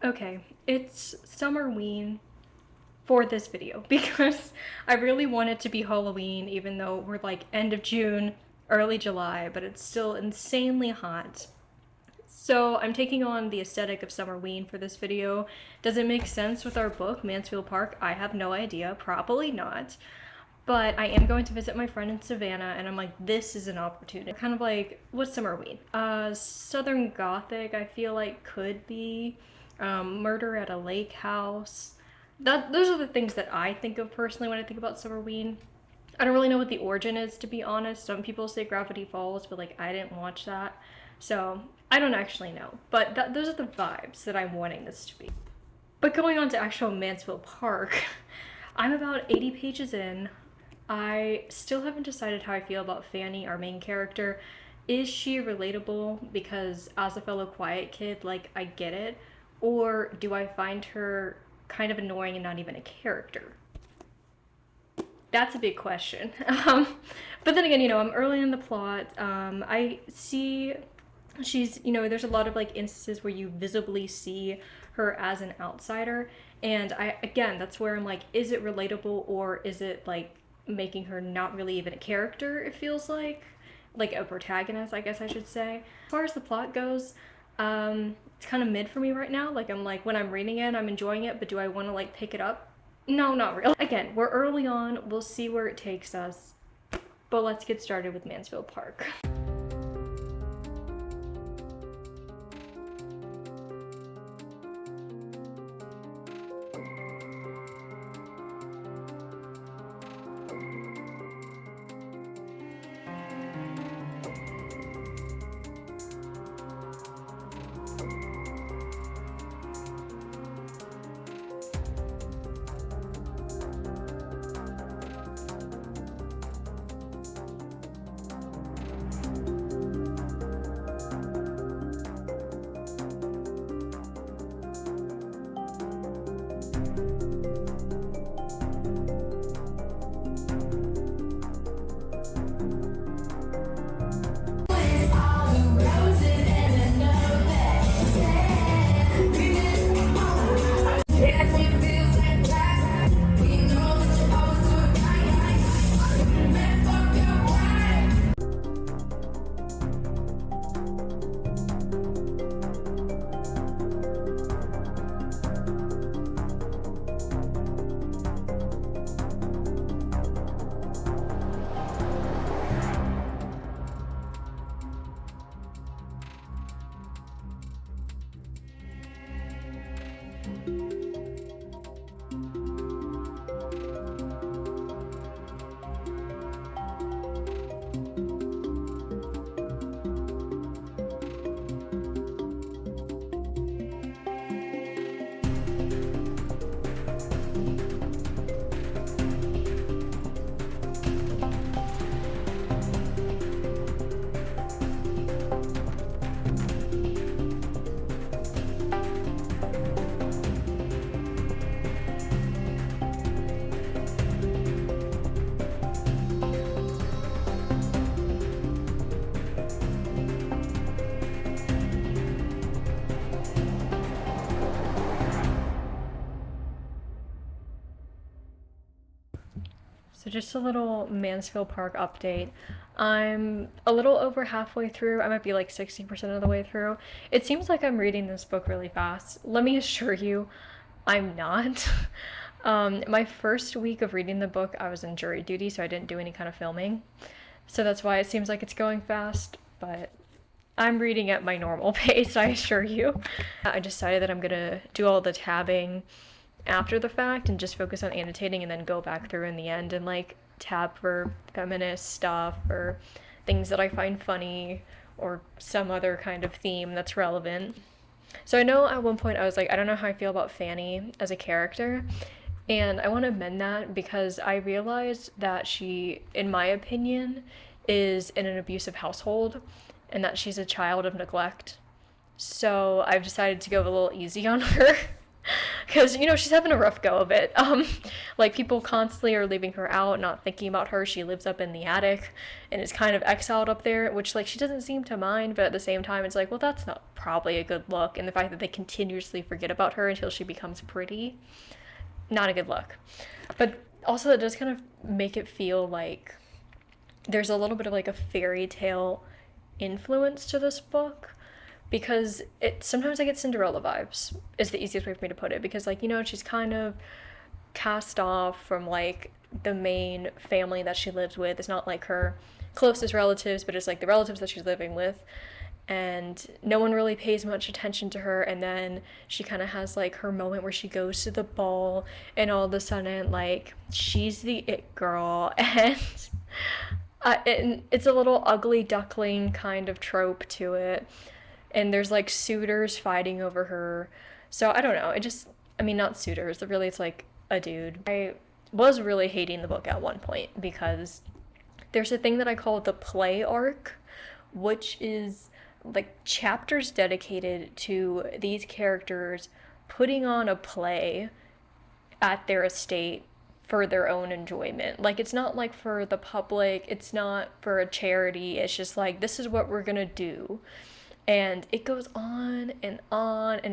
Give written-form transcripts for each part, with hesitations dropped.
Okay, it's summerween for this video because I really want it to be Halloween, even though we're like end of June, early July, but it's still insanely hot. So I'm taking on the aesthetic of summerween for this video. Does it make sense with our book, Mansfield Park? I have no idea, probably not. But I am going to visit my friend in Savannah, and I'm like, this is an opportunity. Kind of like, what's summerween? Southern Gothic, I feel like could be. Murder at a lake house. Those are the things that I think of personally when I think about summerween. I don't really know what the origin is, to be honest. Some people say Gravity Falls, but like I didn't watch that, so I don't actually know. But those are the vibes that I'm wanting this to be. But going on to actual Mansfield Park, I'm about 80 pages in. I still haven't decided how I feel about Fanny, our main character. Is she relatable? Because as a fellow quiet kid, like, I get it. Or do I find her kind of annoying and not even a character? That's a big question. But then again, I'm early in the plot. I see she's, there's a lot of like instances where you visibly see her as an outsider. And again, that's where I'm like, is it relatable or is it like making her not really even a character, it feels like a protagonist, I guess I should say. As far as the plot goes, it's kind of mid for me right now. Like, I'm like, when I'm reading it, I'm enjoying it, but do I want to like pick it up? No, not really. Again, we're early on, we'll see where it takes us, but let's get started with Mansfield Park. So just a little Mansfield Park update. I'm a little over halfway through. I might be like 60% of the way through. It seems like I'm reading this book really fast. Let me assure you, I'm not. My first week of reading the book, I was in jury duty, so I didn't do any kind of filming. So that's why it seems like it's going fast, but I'm reading at my normal pace, I assure you. I decided that I'm gonna do all the tabbing after the fact and just focus on annotating and then go back through in the end and like tab for feminist stuff or things that I find funny or some other kind of theme that's relevant. So I know at one point I was like, I don't know how I feel about Fanny as a character, and I want to amend that because I realized that she, in my opinion, is in an abusive household and that she's a child of neglect. So I've decided to go a little easy on her. because, you know, she's having a rough go of it. Like, people constantly are leaving her out, not thinking about her. She lives up in the attic and is kind of exiled up there, which, like, she doesn't seem to mind, but at the same time, it's like, well, that's not probably a good look. And the fact that they continuously forget about her until she becomes pretty, not a good look. But also, it does kind of make it feel like there's a little bit of, like, a fairy tale influence to this book, because it sometimes I get Cinderella vibes is the easiest way for me to put it, because, like, you know, she's kind of cast off from, like, the main family that she lives with. It's not like her closest relatives, but it's like the relatives that she's living with, and no one really pays much attention to her. And then she kind of has, like, her moment where she goes to the ball, and all of a sudden, like, she's the it girl. And it's a little ugly duckling kind of trope to it, and there's, like, suitors fighting over her. So I don't know, it just, I mean, not suitors, really, it's like a dude. I was really hating the book at one point because there's a thing that I call the play arc, which is, like, chapters dedicated to these characters putting on a play at their estate for their own enjoyment. Like, it's not like for the public, it's not for a charity, it's just like, this is what we're gonna do. And it goes on, and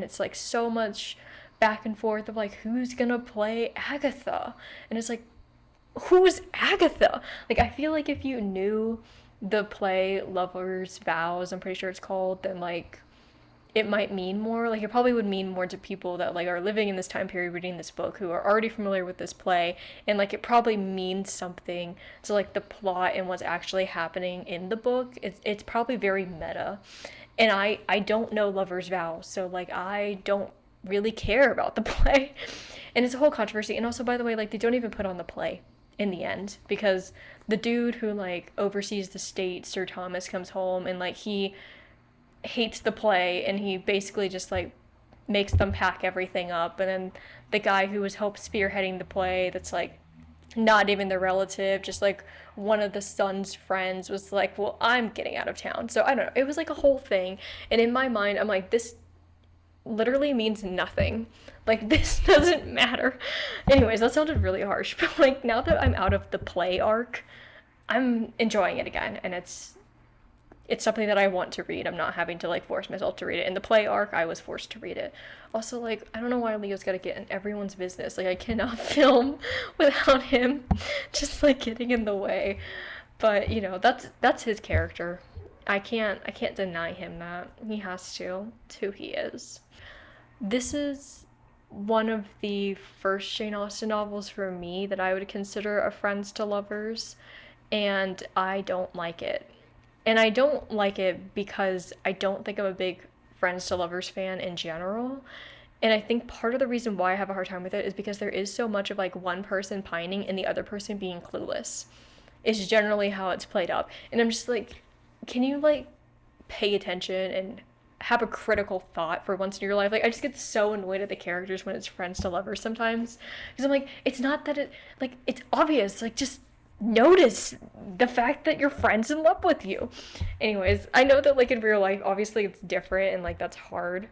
it's, like, so much back and forth of, like, who's gonna play Agatha? And it's like, who's Agatha? Like, I feel like if you knew the play Lover's Vows, I'm pretty sure it's called, then, like, it might mean more. Like, it probably would mean more to people that, like, are living in this time period reading this book, who are already familiar with this play, and, like, it probably means something to, like, the plot and what's actually happening in the book. It's probably very meta. And I don't know Lover's Vow, so, like, I don't really care about the play. And it's a whole controversy. And also, by the way, like, they don't even put on the play in the end, because the dude who, like, oversees the state, Sir Thomas, comes home, and, like, he hates the play, and he basically just, like, makes them pack everything up. And then the guy who was helped spearheading the play, that's, like, not even the relative, just, like, one of the son's friends, was like, well, I'm getting out of town. So I don't know, it was, like, a whole thing. And in my mind, I'm like, this literally means nothing. Like, this doesn't matter. Anyways, that sounded really harsh, but, like, now that I'm out of the play arc, I'm enjoying it again, and it's something that I want to read. I'm not having to, like, force myself to read it. In the play arc, I was forced to read it. Also, like, I don't know why Leo's gotta get in everyone's business. Like, I cannot film without him just, like, getting in the way. But, you know, that's his character. I can't deny him that. He has to. It's who he is. This is one of the first Jane Austen novels for me that I would consider a friends to lovers, and I don't like it. And I don't like it because I don't think I'm a big friends to lovers fan in general. And I think part of the reason why I have a hard time with it is because there is so much of, like, one person pining and the other person being clueless. Is generally how it's played up. And I'm just like, can you, like, pay attention and have a critical thought for once in your life? Like, I just get so annoyed at the characters when it's friends to lovers sometimes. Because I'm like, it's not that it, like, it's obvious. Like, just notice the fact that your friend's in love with you. Anyways, I know that, like, in real life, obviously it's different, and, like, that's hard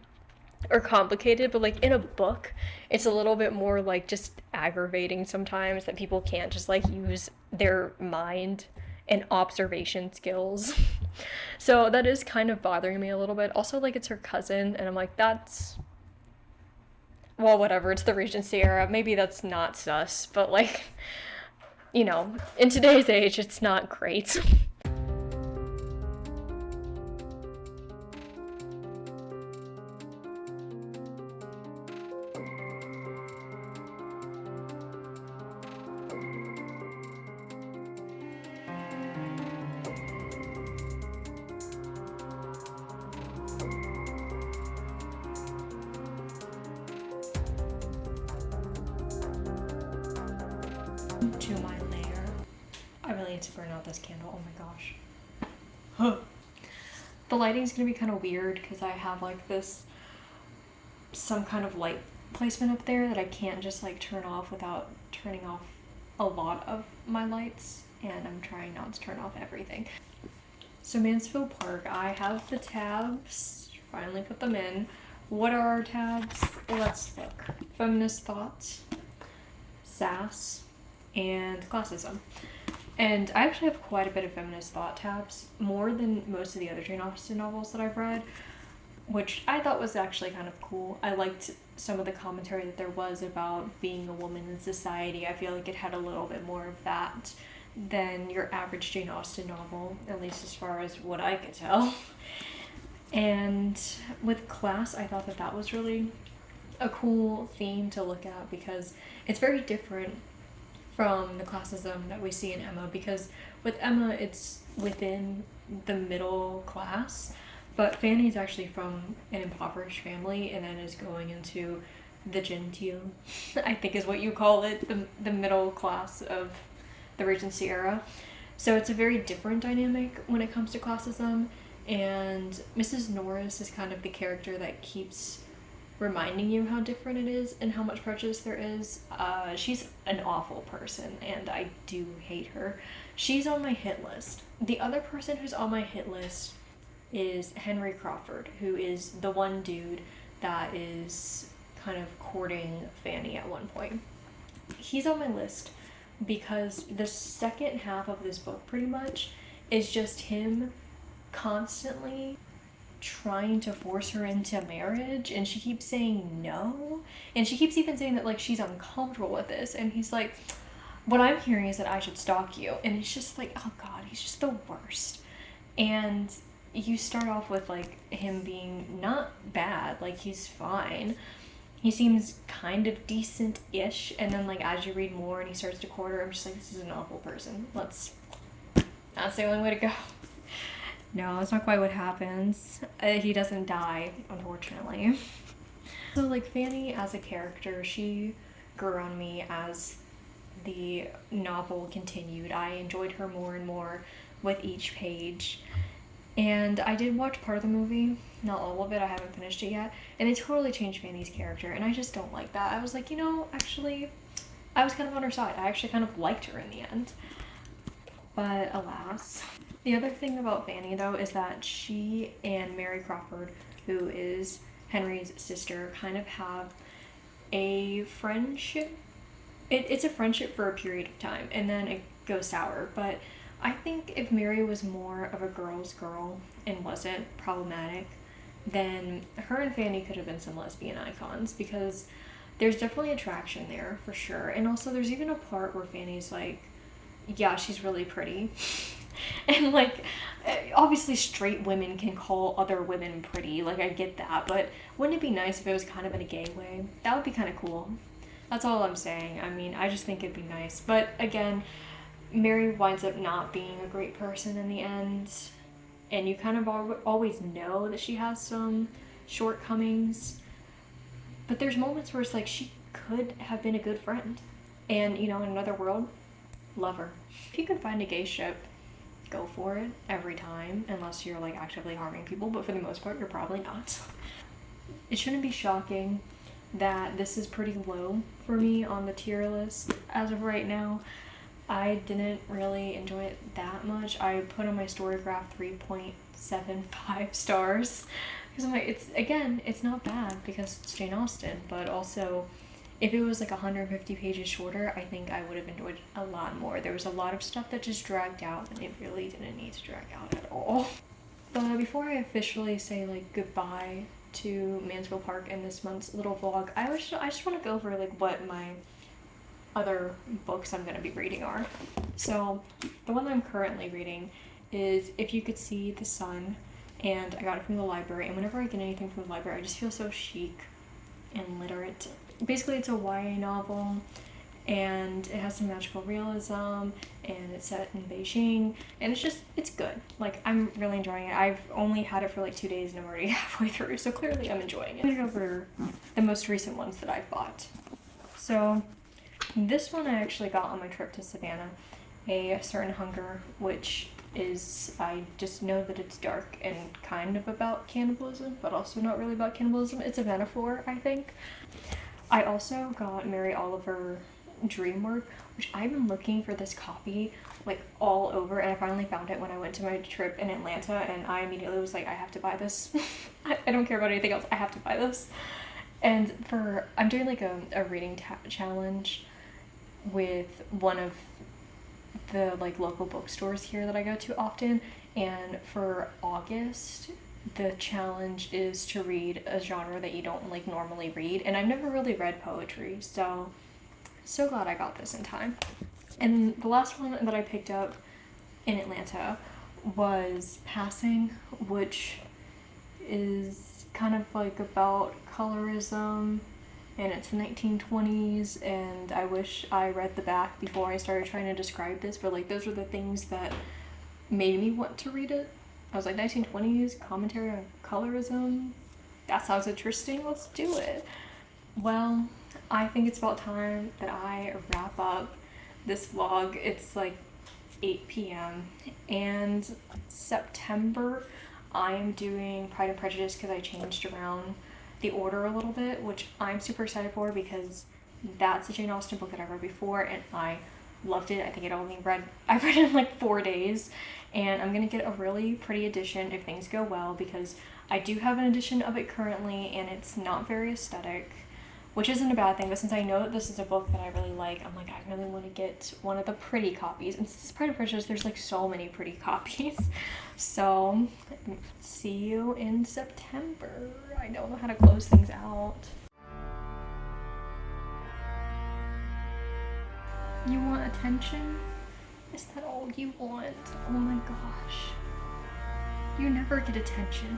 or complicated, but, like, in a book, it's a little bit more, like, just aggravating sometimes that people can't just, like, use their mind and observation skills. So that is kind of bothering me a little bit. Also, like, it's her cousin, and I'm like, that's, well, whatever, it's the Regency era, maybe that's not sus, but, like, you know, in today's age, it's not great. To my lair. I really need to burn out this candle. Oh my gosh. The lighting's gonna be kind of weird because I have, like, this, some kind of light placement up there that I can't just, like, turn off without turning off a lot of my lights, and I'm trying not to turn off everything. So Mansfield Park, I have the tabs, finally put them in, What are our tabs? Let's look. Feminist thoughts, sass, and classism. And I actually have quite a bit of feminist thought tabs, more than most of the other Jane Austen novels that I've read, which I thought was actually kind of cool. I liked some of the commentary that there was about being a woman in society. I feel like it had a little bit more of that than your average Jane Austen novel, at least as far as what I could tell. And with class, I thought that that was really a cool theme to look at because it's very different from the classism that we see in Emma, because with Emma it's within the middle class, but Fanny's actually from an impoverished family and then is going into the genteel, I think is what you call it, the middle class of the Regency era. So it's a very different dynamic when it comes to classism, and Mrs. Norris is kind of the character that keeps reminding you how different it is and how much prejudice there is. She's an awful person and I do hate her. She's on my hit list. The other person who's on my hit list is Henry Crawford, who is the one dude that is kind of courting Fanny at one point. He's on my list because the second half of this book pretty much is just him constantly trying to force her into marriage, and she keeps saying no, and she keeps even saying that like she's uncomfortable with this, and he's like, what I'm hearing is that I should stalk you, and it's just like, oh god, he's just the worst. And you start off with like him being not bad, like he's fine, he seems kind of decent-ish, and then like as you read more and he starts to court her, I'm just like, this is an awful person. That's the only way to go. No, that's not quite what happens. He doesn't die, unfortunately. So, like, Fanny as a character, she grew on me as the novel continued. I enjoyed her more and more with each page. And I did watch part of the movie, not all of it, I haven't finished it yet, and it totally changed Fanny's character, and I just don't like that. I was like, you know, actually, I was kind of on her side. I actually kind of liked her in the end. But alas. The other thing about Fanny, though, is that she and Mary Crawford, who is Henry's sister, kind of have a friendship. It's a friendship for a period of time, and then it goes sour. But I think if Mary was more of a girl's girl and wasn't problematic, then her and Fanny could have been some lesbian icons, because there's definitely attraction there, for sure. And also, there's even a part where Fanny's like, yeah, she's really pretty. And like, obviously straight women can call other women pretty, like I get that, but wouldn't it be nice if it was kind of in a gay way? That would be kind of cool. That's all I'm saying. I mean, I just think it'd be nice. But again, Mary winds up not being a great person in the end, and you kind of always know that she has some shortcomings, but there's moments where it's like she could have been a good friend, and you know, in another world, love her. If you can find a gay ship, go for it every time, unless you're like actively harming people, but for the most part you're probably not. It shouldn't be shocking that this is pretty low for me on the tier list as of right now. I didn't really enjoy it that much. I put on my story graph 3.75 stars because I'm like, it's not bad because it's Jane Austen, but also if it was like 150 pages shorter, I think I would have enjoyed it a lot more. There was a lot of stuff that just dragged out, and it really didn't need to drag out at all. But before I officially say like goodbye to Mansfield Park in this month's little vlog, I just want to go over like what my other books I'm going to be reading are. So the one that I'm currently reading is If You Could See the Sun, and I got it from the library, and whenever I get anything from the library I just feel so chic and literate. Basically, it's a YA novel, and it has some magical realism, and it's set in Beijing, and it's good. Like, I'm really enjoying it. I've only had it for like 2 days, and I'm already halfway through, so clearly I'm enjoying it. I'm gonna go over the most recent ones that I've bought. So, this one I actually got on my trip to Savannah, A Certain Hunger, which is, I just know that it's dark and kind of about cannibalism, but also not really about cannibalism. It's a metaphor, I think. I also got Mary Oliver Dreamwork, which I've been looking for this copy like all over, and I finally found it when I went to my trip in Atlanta, and I immediately was like, I have to buy this. I I don't care about anything else. I have to buy this. And I'm doing like a reading challenge with one of the like local bookstores here that I go to often. And for August, the challenge is to read a genre that you don't like normally read. And I've never really read poetry, so glad I got this in time. And the last one that I picked up in Atlanta was Passing, which is kind of like about colorism, and it's the 1920s, and I wish I read the back before I started trying to describe this, but like those were the things that made me want to read it. I was like, 1920s commentary on colorism, that sounds interesting, let's do it. Well, I think it's about time that I wrap up this vlog. It's like 8 p.m. and September I'm doing Pride and Prejudice because I changed around the order a little bit, which I'm super excited for because that's a Jane Austen book that I read before and I loved it. I think I read it in like 4 days, and I'm gonna get a really pretty edition if things go well, because I do have an edition of it currently and it's not very aesthetic, which isn't a bad thing, but since I know that this is a book that I really like, I'm like, I really want to get one of the pretty copies. And since it's Pride and Prejudice, there's like so many pretty copies. So, see you in September. I don't know how to close things out. You want attention? Is that all you want? Oh my gosh. You never get attention.